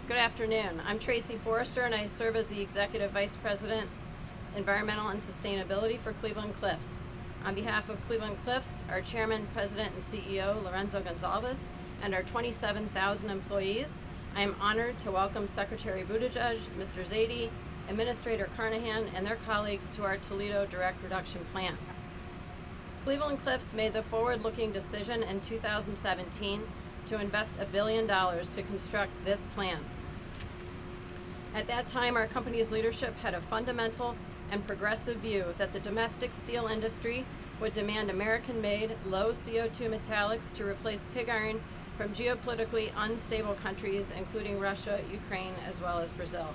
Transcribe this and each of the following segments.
Good afternoon. I'm Tracy Forrester, and I serve as the Executive Vice President, Environmental and Sustainability for Cleveland-Cliffs. On behalf of Cleveland-Cliffs, our Chairman, President, and CEO, Lorenzo Gonzalez, and our 27,000 employees, I am honored to welcome Secretary Buttigieg, Mr. Zaidi, Administrator Carnahan, and their colleagues to our Toledo Direct Reduction plant. Cleveland-Cliffs made the forward-looking decision in 2017 to invest $1 billion to construct this plant. At that time, our company's leadership had a fundamental and progressive view that the domestic steel industry would demand American-made, low CO2 metallics to replace pig iron from geopolitically unstable countries, including Russia, Ukraine, as well as Brazil.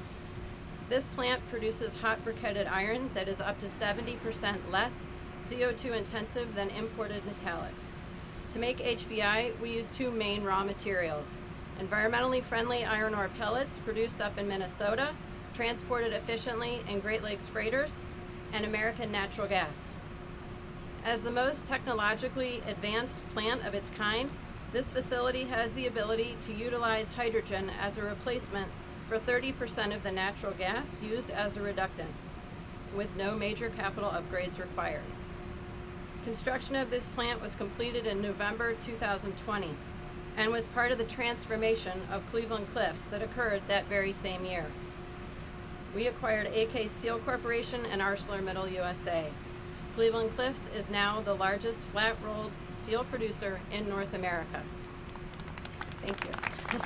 This plant produces hot-briquetted iron that is up to 70% less CO2 intensive than imported metallics. To make HBI, we use two main raw materials: environmentally friendly iron ore pellets produced up in Minnesota, transported efficiently in Great Lakes freighters, and American natural gas. As the most technologically advanced plant of its kind, this facility has the ability to utilize hydrogen as a replacement for 30% of the natural gas used as a reductant, with no major capital upgrades required. Construction of this plant was completed in November 2020 and was part of the transformation of Cleveland-Cliffs that occurred that very same year. We acquired AK Steel Corporation and ArcelorMittal USA. Cleveland-Cliffs is now the largest flat-rolled steel producer in North America. Thank you.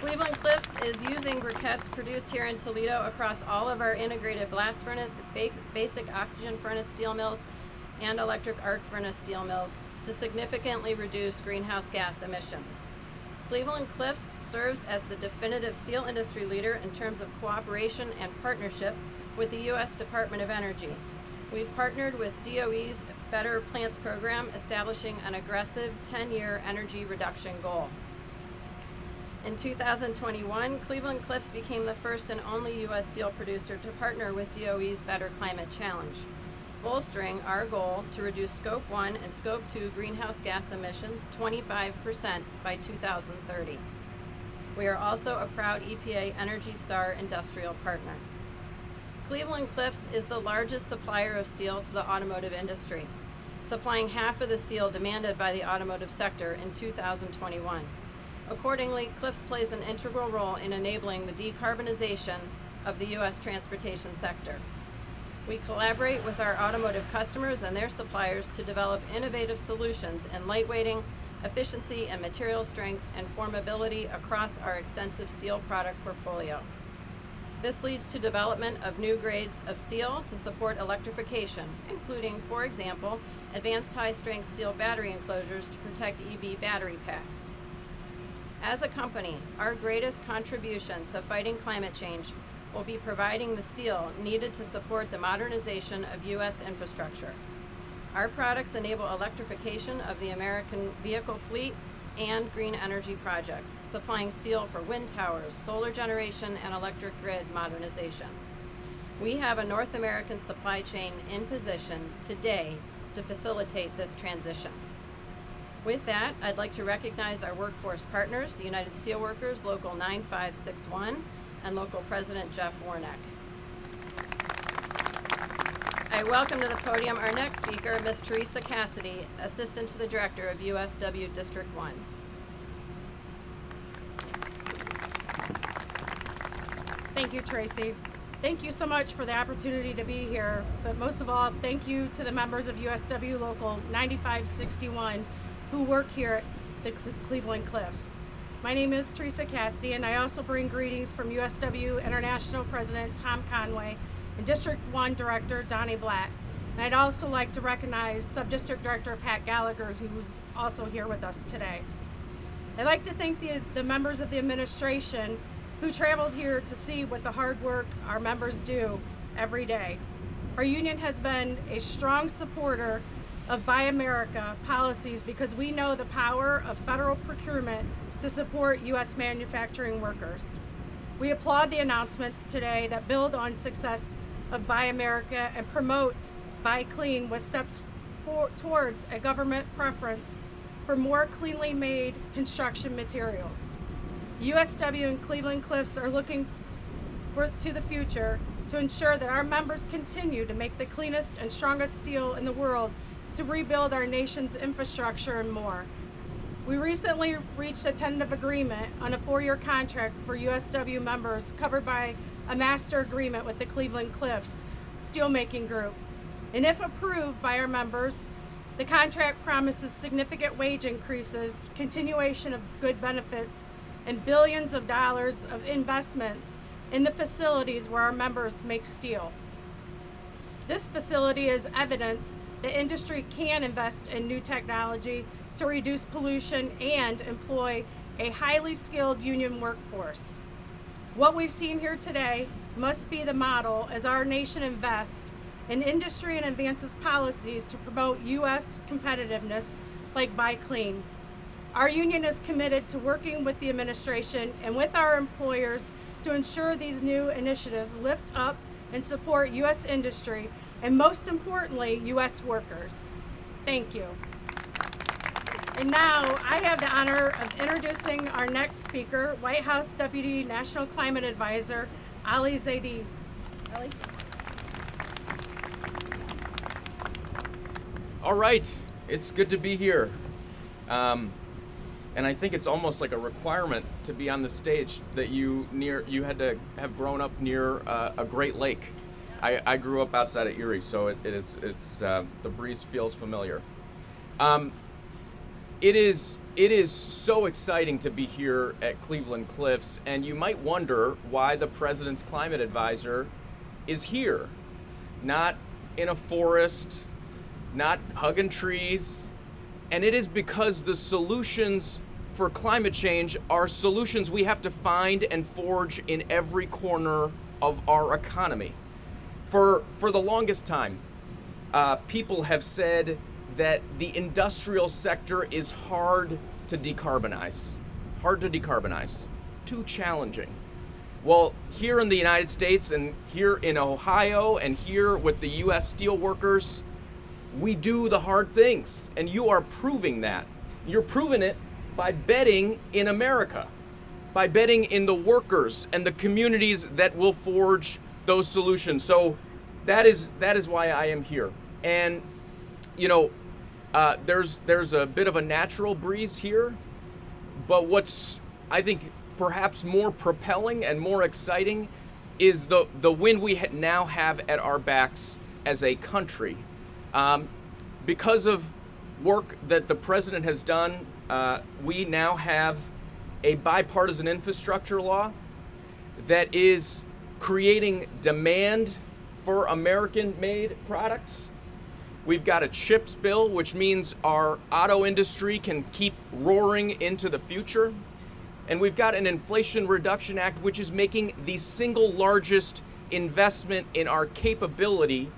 Cleveland-Cliffs is using briquettes produced here in Toledo across all of our integrated blast furnace, basic oxygen furnace steel mills, and electric arc furnace steel mills to significantly reduce greenhouse gas emissions. Cleveland-Cliffs serves as the definitive steel industry leader in terms of cooperation and partnership with the U.S. Department of Energy. We've partnered with DOE's Better Plants program, establishing an aggressive 10-year energy reduction goal. In 2021, Cleveland-Cliffs became the first and only U.S. steel producer to partner with DOE's Better Climate Challenge, bolstering our goal to reduce Scope 1 and Scope 2 greenhouse gas emissions 25% by 2030. We are also a proud EPA Energy Star industrial partner. Cleveland-Cliffs is the largest supplier of steel to the automotive industry, supplying half of the steel demanded by the automotive sector in 2021. Accordingly, Cliffs plays an integral role in enabling the decarbonization of the U.S. transportation sector. We collaborate with our automotive customers and their suppliers to develop innovative solutions in lightweighting, efficiency, and material strength and formability across our extensive steel product portfolio. This leads to development of new grades of steel to support electrification, including, for example, advanced high-strength steel battery enclosures to protect EV battery packs. As a company, our greatest contribution to fighting climate change will be providing the steel needed to support the modernization of U.S. infrastructure. Our products enable electrification of the American vehicle fleet and green energy projects, supplying steel for wind towers, solar generation, and electric grid modernization. We have a North American supply chain in position today to facilitate this transition. With that, I'd like to recognize our workforce partners, the United Steelworkers, Local 9561, and Local President Jeff Warnock. I welcome to the podium our next speaker, Ms. Teresa Cassidy, Assistant to the Director of USW District 1. Thank you, Tracy. Thank you so much for the opportunity to be here, but most of all, thank you to the members of USW Local 9561 who work here at the Cleveland-Cliffs. My name is Teresa Cassidy, and I also bring greetings from USW International President Tom Conway and District 1 Director Donnie Black. And I'd also like to recognize Subdistrict Director Pat Gallagher, who's also here with us today. I'd like to thank the members of the administration who traveled here to see what the hard work our members do every day. Our union has been a strong supporter of Buy America policies because we know the power of federal procurement to support U.S. manufacturing workers. We applaud the announcements today that build on success of Buy America and promotes Buy Clean with steps towards a government preference for more cleanly made construction materials. USW and Cleveland Cliffs are looking to the future to ensure that our members continue to make the cleanest and strongest steel in the world to rebuild our nation's infrastructure and more. We recently reached a tentative agreement on a 4-year contract for USW members covered by a master agreement with the Cleveland Cliffs steelmaking group. And if approved by our members, the contract promises significant wage increases, continuation of good benefits, and billions of dollars of investments in the facilities where our members make steel. This facility is evidence the industry can invest in new technology to reduce pollution and employ a highly skilled union workforce. What we've seen here today must be the model as our nation invests in industry and advances policies to promote U.S. competitiveness like Buy Clean. Our union is committed to working with the administration and with our employers to ensure these new initiatives lift up and support U.S. industry and, most importantly, U.S. workers. Thank you. And now I have the honor of introducing our next speaker, White House Deputy National Climate Advisor, Ali Zaidi. Ali? All right, it's good to be here. And I think it's almost like a requirement to be on the stage that you had to have grown up near a Great Lake. I grew up outside of Erie, so it's the breeze feels familiar. It is so exciting to be here at Cleveland Cliffs, and you might wonder why the President's Climate Advisor is here, not in a forest, not hugging trees, and it is because the solutions for climate change are solutions we have to find and forge in every corner of our economy. For the longest time, people have said that the industrial sector is hard to decarbonize, too challenging. Well, here in the United States and here in Ohio and here with the US Steelworkers, we do the hard things, and you are proving that. You're proving it by betting in America, by betting in the workers and the communities that will forge those solutions. So that is why I am here. And you know, there's a bit of a natural breeze here, but what's, I think, perhaps more propelling and more exciting is the wind we now have at our backs as a country. Because of work that the president has done, we now have a bipartisan infrastructure law that is creating demand for American-made products. We've got a CHIPS bill, which means our auto industry can keep roaring into the future. And we've got an Inflation Reduction Act, which is making the single largest investment in our capability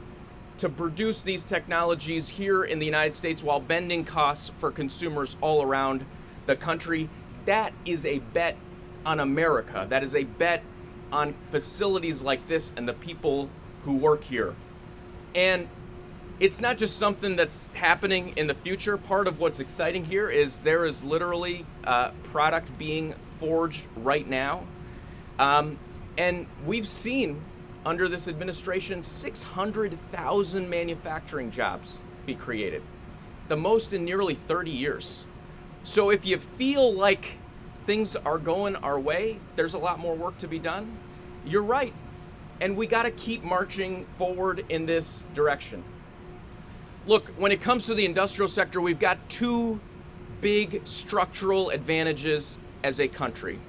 to produce these technologies here in the United States while bending costs for consumers all around the country. That is a bet on America. That is a bet on facilities like this and the people who work here. And it's not just something that's happening in the future. Part of what's exciting here is there is literally product being forged right now. And we've seen under this administration 600,000 manufacturing jobs be created, the most in nearly 30 years. So if you feel like things are going our way, there's a lot more work to be done, you're right. And we got to keep marching forward in this direction. Look, when it comes to the industrial sector, we've got two big structural advantages as a country.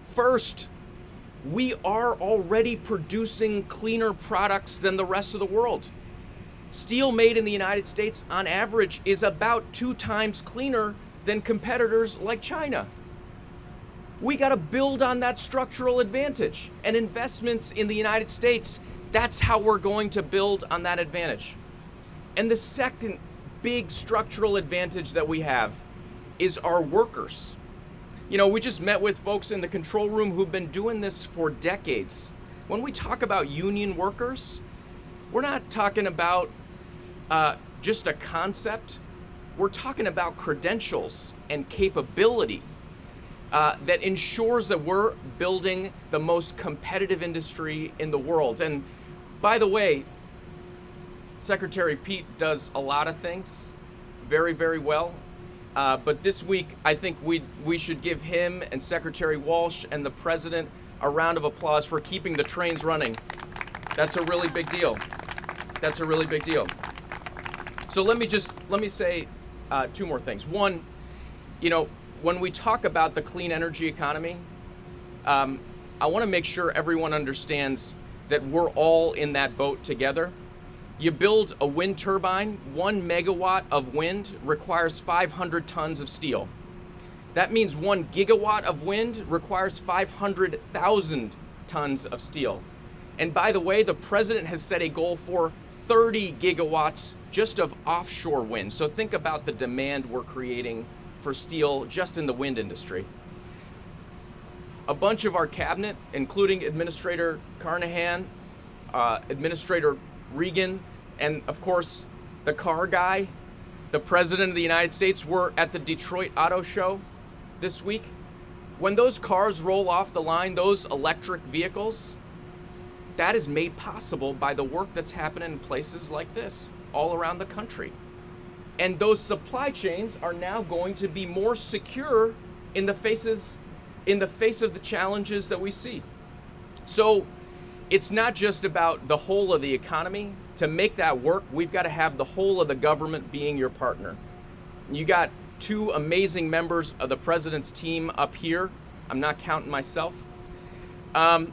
First, we are already producing cleaner products than the rest of the world. Steel made in the United States, on average, is about 2 times cleaner than competitors like China. We got to build on that structural advantage, and investments in the United States, that's how we're going to build on that advantage. And the second big structural advantage that we have is our workers. You know, we just met with folks in the control room who've been doing this for decades. When we talk about union workers, we're not talking about just a concept. We're talking about credentials and capability. that ensures that we're building the most competitive industry in the world. And by the way, Secretary Pete does a lot of things very, very well. But this week, I think we should give him and Secretary Walsh and the President a round of applause for keeping the trains running. That's a really big deal. That's a really big deal. So let me say two more things. One, when we talk about the clean energy economy, I want to make sure everyone understands that we're all in that boat together. You build a wind turbine, 1 megawatt of wind requires 500 tons of steel. That means 1 gigawatt of wind requires 500,000 tons of steel. And by the way, the president has set a goal for 30 gigawatts just of offshore wind. So think about the demand we're creating for steel just in the wind industry. A bunch of our cabinet, including Administrator Carnahan, Administrator Regan, and of course the car guy, the President of the United States, were at the Detroit Auto Show this week. When those cars roll off the line, those electric vehicles, that is made possible by the work that's happening in places like this all around the country. And those supply chains are now going to be more secure in the face of the challenges that we see. So it's not just about the whole of the economy. To make that work, we've got to have the whole of the government being your partner. You got two amazing members of the president's team up here. I'm not counting myself. But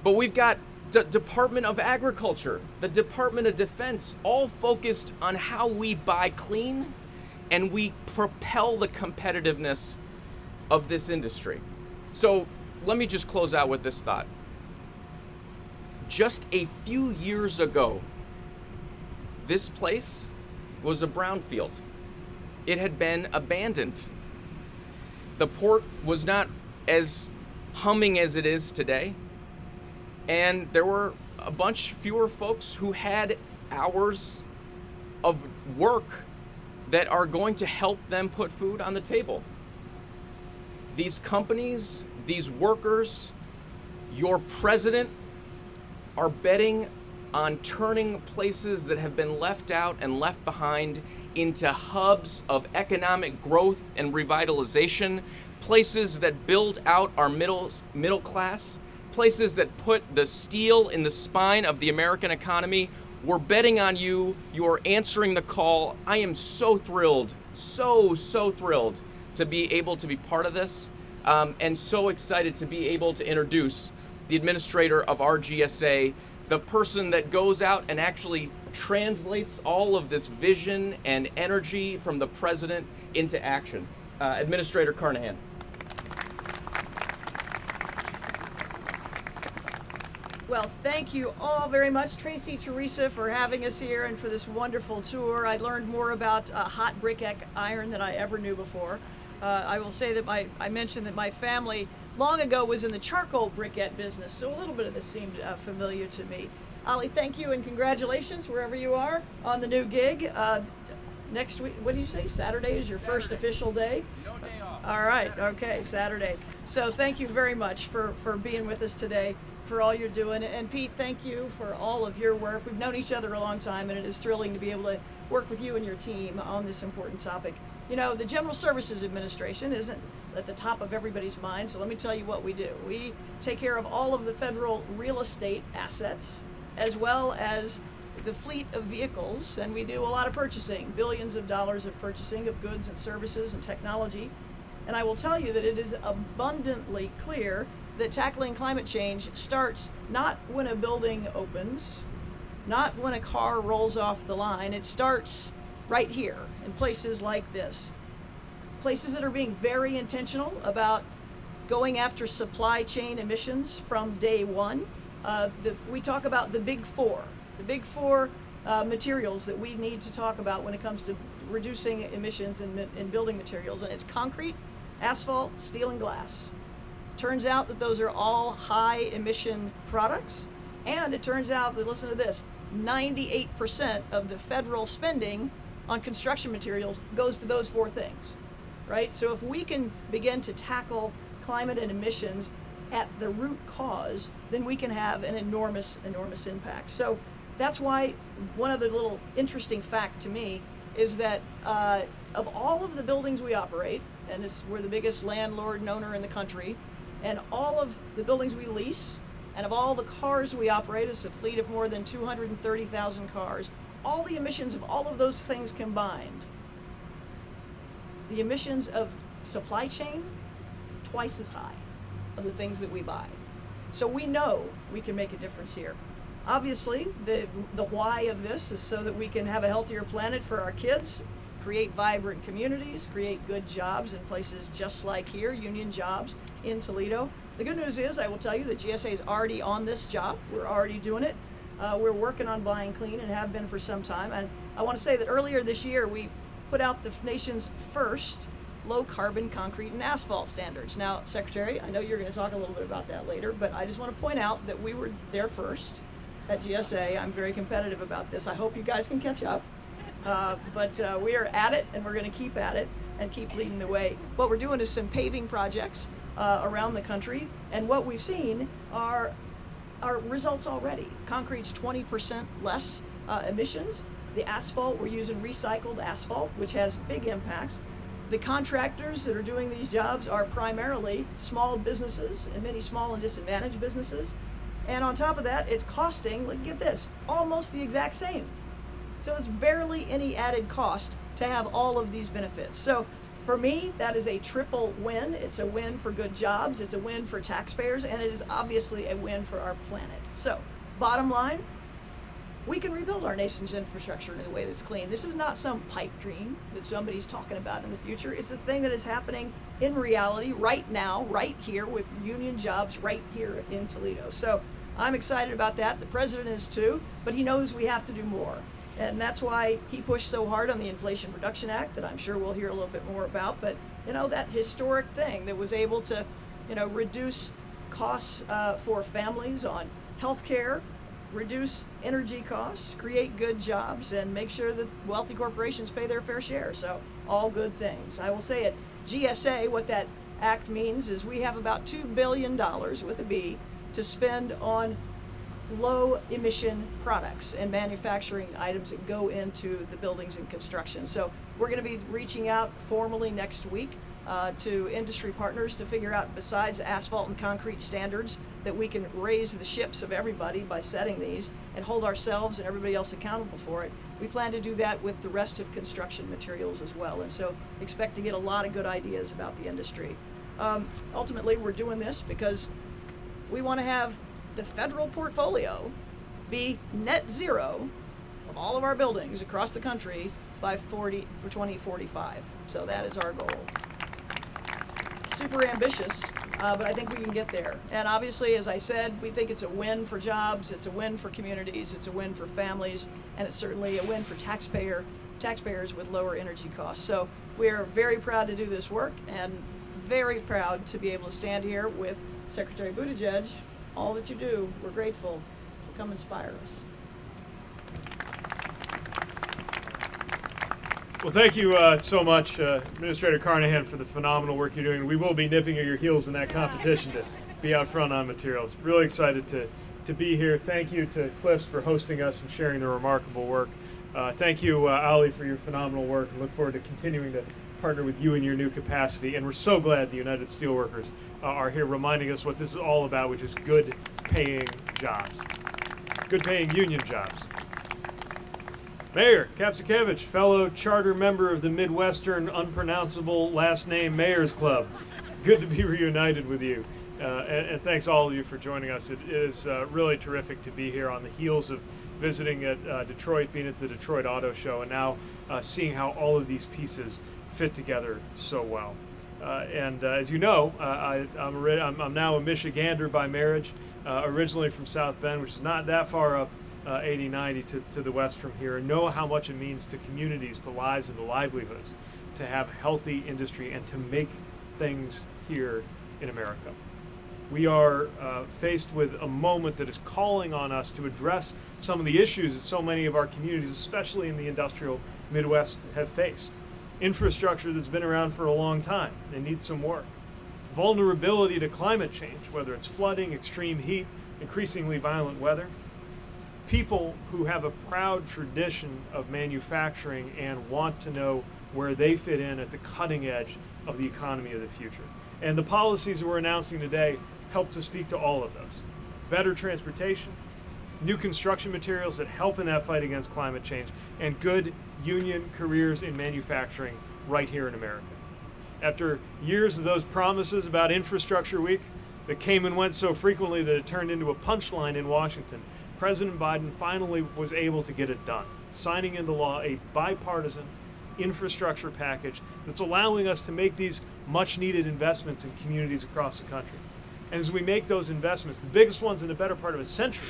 we've got the Department of Agriculture, the Department of Defense, all focused on how we buy clean and we propel the competitiveness of this industry. So let me just close out with this thought. Just a few years ago, this place was a brownfield. It had been abandoned. The port was not as humming as it is today. And there were a bunch fewer folks who had hours of work that are going to help them put food on the table. These companies, these workers, your president are betting on turning places that have been left out and left behind into hubs of economic growth and revitalization, places that build out our middle class, places that put the steel in the spine of the American economy. We're betting on you. You are answering the call. I am so thrilled, so thrilled to be able to be part of this, and so excited to be able to introduce the administrator of our GSA, the person that goes out and actually translates all of this vision and energy from the president into action. Administrator Carnahan. Well, thank you all very much, Tracy, Teresa, for having us here and for this wonderful tour. I learned more about hot briquetted iron than I ever knew before. I will say that I mentioned that my family long ago was in the charcoal briquette business, so a little bit of this seemed familiar to me. Ollie, thank you and congratulations wherever you are on the new gig. Next week, what do you say? Saturday is your first official day? No day off. All right, okay, Saturday. So thank you very much for being with us today, for all you're doing. And Pete, thank you for all of your work. We've known each other a long time, and it is thrilling to be able to work with you and your team on this important topic. You know, the General Services Administration isn't at the top of everybody's mind, so let me tell you what we do. We take care of all of the federal real estate assets, as well as the fleet of vehicles, and we do a lot of purchasing, billions of dollars of purchasing of goods and services and technology. And I will tell you that it is abundantly clear that tackling climate change starts not when a building opens, not when a car rolls off the line. It starts right here in places like this. Places that are being very intentional about going after supply chain emissions from day one. We talk about the big four materials that we need to talk about when it comes to reducing emissions in building materials, and it's concrete, asphalt, steel, and glass. Turns out that those are all high emission products, and it turns out that, listen to this, 98% of the federal spending on construction materials goes to those four things, right? So if we can begin to tackle climate and emissions at the root cause, then we can have an enormous impact. So that's why one of the little interesting fact to me is that of all of the buildings we operate, and we're the biggest landlord and owner in the country, and all of the buildings we lease, and of all the cars we operate, it's a fleet of more than 230,000 cars, all the emissions of all of those things combined, the emissions of supply chain, twice as high of the things that we buy. So we know we can make a difference here. Obviously, the why of this is so that we can have a healthier planet for our kids, create vibrant communities, create good jobs in places just like here, union jobs in Toledo. The good news is, I will tell you that GSA is already on this job. We're already doing it. We're working on buying clean and have been for some time. And I want to say that earlier this year, we put out the nation's first low carbon concrete and asphalt standards. Now, Secretary, I know you're going to talk a little bit about that later, but I just want to point out that we were there first at GSA. I'm very competitive about this. I hope you guys can catch up. But we are at it, and we're going to keep at it and keep leading the way. What we're doing is some paving projects around the country, and what we've seen are results already. Concrete's 20% less emissions. The asphalt, we're using recycled asphalt, which has big impacts. The contractors that are doing these jobs are primarily small businesses and many small and disadvantaged businesses. And on top of that, it's costing, look, get this, almost the exact same. So it's barely any added cost to have all of these benefits. So for me, that is a triple win. It's a win for good jobs, it's a win for taxpayers, and it is obviously a win for our planet. So bottom line, we can rebuild our nation's infrastructure in a way that's clean. This is not some pipe dream that somebody's talking about in the future. It's a thing that is happening in reality right now, right here with union jobs right here in Toledo. So I'm excited about that. The president is too, but he knows we have to do more. And that's why he pushed so hard on the Inflation Reduction Act that I'm sure we'll hear a little bit more about. But, you know, that historic thing that was able to, you know, reduce costs for families on health care, reduce energy costs, create good jobs, and make sure that wealthy corporations pay their fair share. So all good things. I will say at GSA, what that act means is we have about $2 billion with a B to spend on low emission products and manufacturing items that go into the buildings and construction. So we're going to be reaching out formally next week to industry partners to figure out, besides asphalt and concrete standards, that we can raise the ships of everybody by setting these and hold ourselves and everybody else accountable for it. We plan to do that with the rest of construction materials as well, and so expect to get a lot of good ideas about the industry. Ultimately, we're doing this because we want to have the federal portfolio be net zero of all of our buildings across the country by 2045. So that is our goal. Super ambitious, but I think we can get there. And obviously, as I said, we think it's a win for jobs, it's a win for communities, it's a win for families, and it's certainly a win for taxpayers with lower energy costs. So we're very proud to do this work and very proud to be able to stand here with Secretary Buttigieg. All that you do, we're grateful. So come inspire us. Well, thank you so much, Administrator Carnahan, for the phenomenal work you're doing. We will be nipping at your heels in that competition to be out front on materials. Really excited to be here. Thank you to Cliffs for hosting us and sharing their remarkable work. Thank you, Ali, for your phenomenal work, and look forward to continuing to partner with you in your new capacity. And we're so glad the United Steelworkers are here reminding us what this is all about, which is good paying jobs. Good paying union jobs. Mayor Kapsakevich, fellow charter member of the Midwestern unpronounceable last name Mayor's Club. Good to be reunited with you. And thanks all of you for joining us. It is really terrific to be here on the heels of visiting at Detroit, being at the Detroit Auto Show, and now seeing how all of these pieces fit together so well. And as you know, I'm now a Michigander by marriage, originally from South Bend, which is not that far up 80-90 to the west from here, and know how much it means to communities, to lives, and to livelihoods to have healthy industry and to make things here in America. We are faced with a moment that is calling on us to address some of the issues that so many of our communities, especially in the industrial Midwest, have faced. Infrastructure that's been around for a long time and needs some work. vulnerability to climate change, whether it's flooding, extreme heat, increasingly violent weather. People who have a proud tradition of manufacturing and want to know where they fit in at the cutting edge of the economy of the future. And the policies that we're announcing today help to speak to all of those. Better transportation, new construction materials that help in that fight against climate change, and good union careers in manufacturing right here in America. After years of those promises about Infrastructure Week that came and went so frequently that it turned into a punchline in Washington, President Biden finally was able to get it done, signing into law a bipartisan infrastructure package that's allowing us to make these much needed investments in communities across the country. And as we make those investments, the biggest ones in the better part of a century,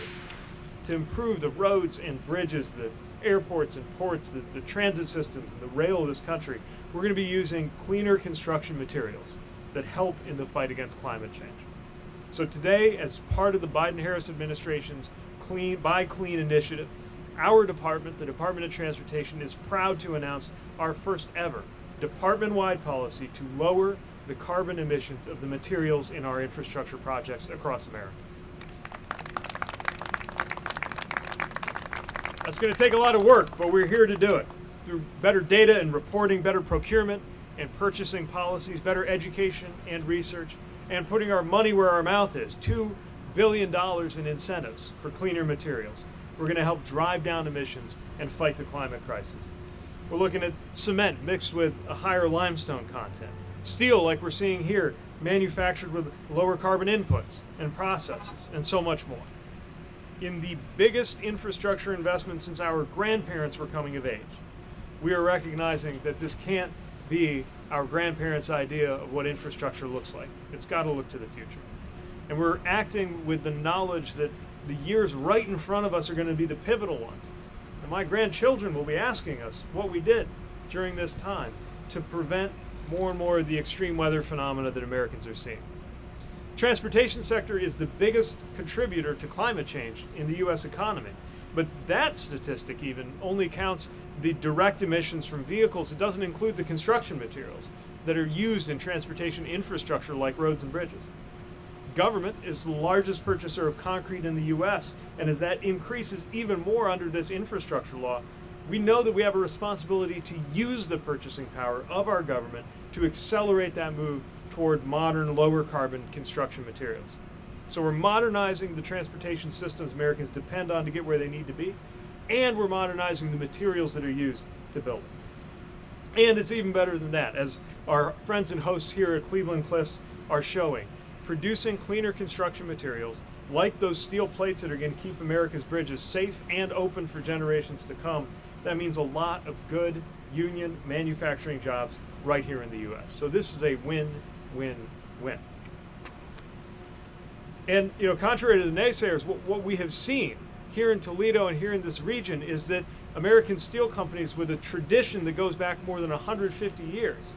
to improve the roads and bridges, the airports and ports, the transit systems, and the rail of this country, we're going to be using cleaner construction materials that help in the fight against climate change. So today, as part of the Biden-Harris administration's Buy Clean initiative, our department, the Department of Transportation, is proud to announce our first ever department-wide policy to lower the carbon emissions of the materials in our infrastructure projects across America. That's going to take a lot of work, but we're here to do it. Through better data and reporting, better procurement and purchasing policies, better education and research, and putting our money where our mouth is, $2 billion in incentives for cleaner materials. We're going to help drive down emissions and fight the climate crisis. We're looking at cement mixed with a higher limestone content. Steel, like we're seeing here, manufactured with lower carbon inputs and processes, and so much more. In the biggest infrastructure investment since our grandparents were coming of age, we are recognizing that this can't be our grandparents' idea of what infrastructure looks like. It's got to look to the future. And we're acting with the knowledge that the years right in front of us are going to be the pivotal ones. And my grandchildren will be asking us what we did during this time to prevent more and more of the extreme weather phenomena that Americans are seeing. Transportation sector is the biggest contributor to climate change in the U.S. economy. But that statistic even only counts the direct emissions from vehicles. It doesn't include the construction materials that are used in transportation infrastructure like roads and bridges. Government is the largest purchaser of concrete in the U.S., and as that increases even more under this infrastructure law, we know that we have a responsibility to use the purchasing power of our government to accelerate that move toward modern, lower carbon construction materials. So we're modernizing the transportation systems Americans depend on to get where they need to be, and we're modernizing the materials that are used to build it. And it's even better than that, as our friends and hosts here at Cleveland Cliffs are showing. Producing cleaner construction materials, like those steel plates that are going to keep America's bridges safe and open for generations to come, that means a lot of good union manufacturing jobs right here in the U.S. So this is a win-win-win. And contrary to the naysayers, what we have seen here in Toledo and here in this region is that American steel companies with a tradition that goes back more than 150 years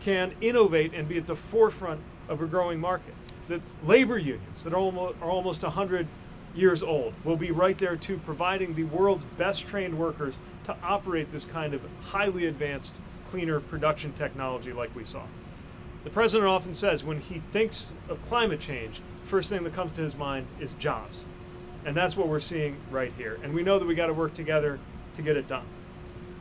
can innovate and be at the forefront of a growing market. That labor unions that are almost 100 years old will be right there too, providing the world's best trained workers to operate this kind of highly advanced, cleaner production technology like we saw. The president often says when he thinks of climate change, first thing that comes to his mind is jobs. And that's what we're seeing right here. And we know that we got to work together to get it done.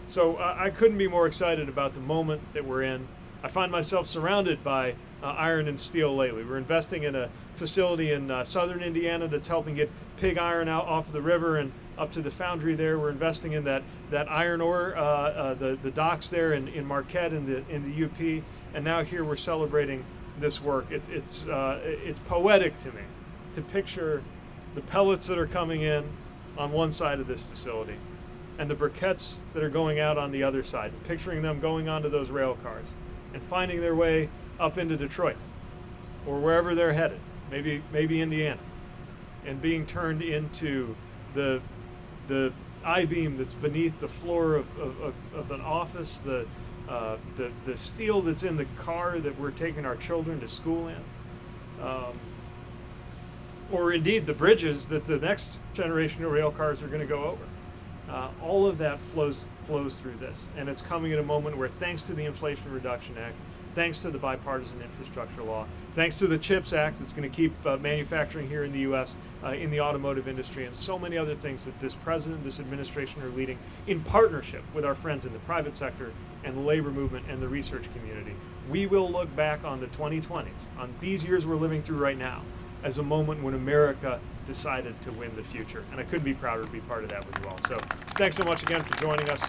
So I couldn't be more excited about the moment that we're in. I find myself surrounded by iron and steel lately. We're investing in a facility in southern Indiana that's helping get pig iron out off of the river and up to the foundry there. We're investing in that iron ore, the docks there in Marquette in the UP. And now here we're celebrating this work. It's poetic to me to picture the pellets that are coming in on one side of this facility and the briquettes that are going out on the other side, and picturing them going onto those rail cars and finding their way up into Detroit or wherever they're headed, maybe Indiana, and being turned into the I-beam that's beneath the floor of an office, the steel that's in the car that we're taking our children to school in, or indeed the bridges that the next generation of rail cars are going to go over. All of that flows through this, and it's coming at a moment where, thanks to the Inflation Reduction Act, thanks to the bipartisan infrastructure law, thanks to the CHIPS Act that's going to keep manufacturing here in the U.S. In the automotive industry, and so many other things that this president, this administration are leading in partnership with our friends in the private sector and the labor movement and the research community. We will look back on the 2020s, on these years we're living through right now, as a moment when America decided to win the future. And I couldn't be prouder to be part of that with you all. So thanks so much again for joining us.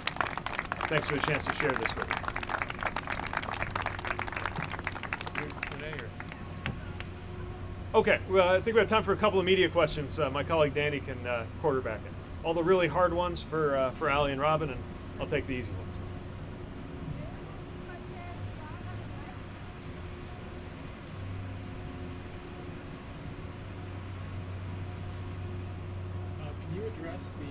Thanks for the chance to share this with you. Okay, well, I think we have time for a couple of media questions. My colleague Danny can quarterback it. All the really hard ones for Ali and Robin, and I'll take the easy ones. Can you address the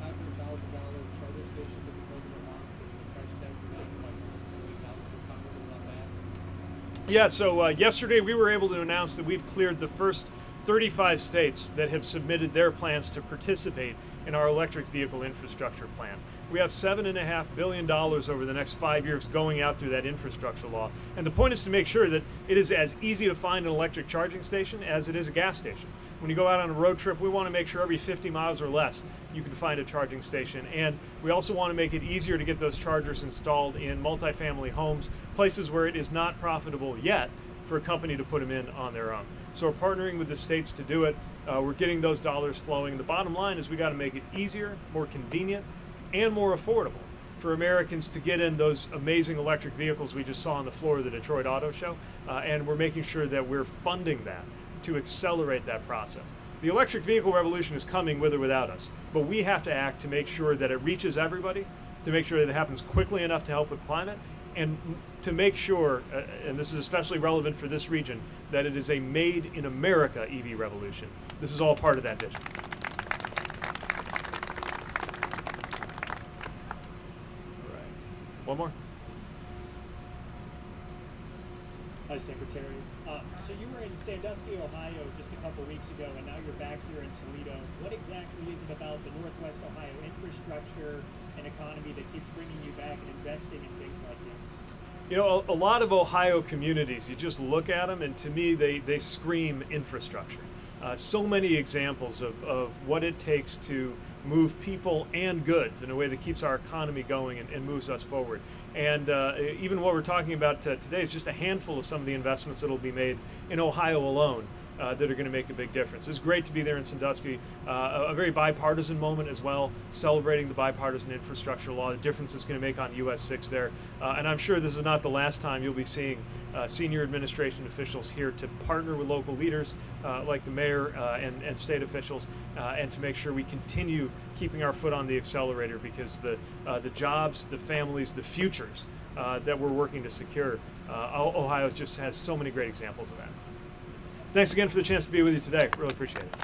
$500,000 charter stations that the president wants and the price tag for that? Like, talk a little about that. Yeah, so yesterday we were able to announce that we've cleared the first 35 states that have submitted their plans to participate in our electric vehicle infrastructure plan. We have $7.5 billion over the next 5 years going out through that infrastructure law. And the point is to make sure that it is as easy to find an electric charging station as it is a gas station. When you go out on a road trip, we want to make sure every 50 miles or less you can find a charging station. And we also want to make it easier to get those chargers installed in multifamily homes, places where it is not profitable yet for a company to put them in on their own. So we're partnering with the states to do it. We're getting those dollars flowing. The bottom line is we got to make it easier, more convenient, and more affordable for Americans to get in those amazing electric vehicles we just saw on the floor of the Detroit Auto Show. And we're making sure that we're funding that to accelerate that process. The electric vehicle revolution is coming with or without us, but we have to act to make sure that it reaches everybody, to make sure that it happens quickly enough to help with climate, and to make sure, and this is especially relevant for this region, that it is a made in America EV revolution. This is all part of that vision. All right. One more? Hi, Secretary. So you were in Sandusky, Ohio just a couple weeks ago, and now you're back here in Toledo. What exactly is it about the Northwest Ohio infrastructure and economy that keeps bringing you back and investing in things like this? You know, a lot of Ohio communities, you just look at them, and to me, they scream infrastructure. So many examples of what it takes to move people and goods in a way that keeps our economy going and moves us forward. And even what we're talking about today is just a handful of some of the investments that will be made in Ohio alone that are going to make a big difference. It's great to be there in Sandusky, a very bipartisan moment as well, celebrating the bipartisan infrastructure law, the difference it's going to make on US 6 there. And I'm sure this is not the last time you'll be seeing senior administration officials here to partner with local leaders like the mayor and state officials and to make sure we continue keeping our foot on the accelerator, because the jobs, the families, the futures that we're working to secure, Ohio just has so many great examples of that. Thanks again for the chance to be with you today. Really appreciate it.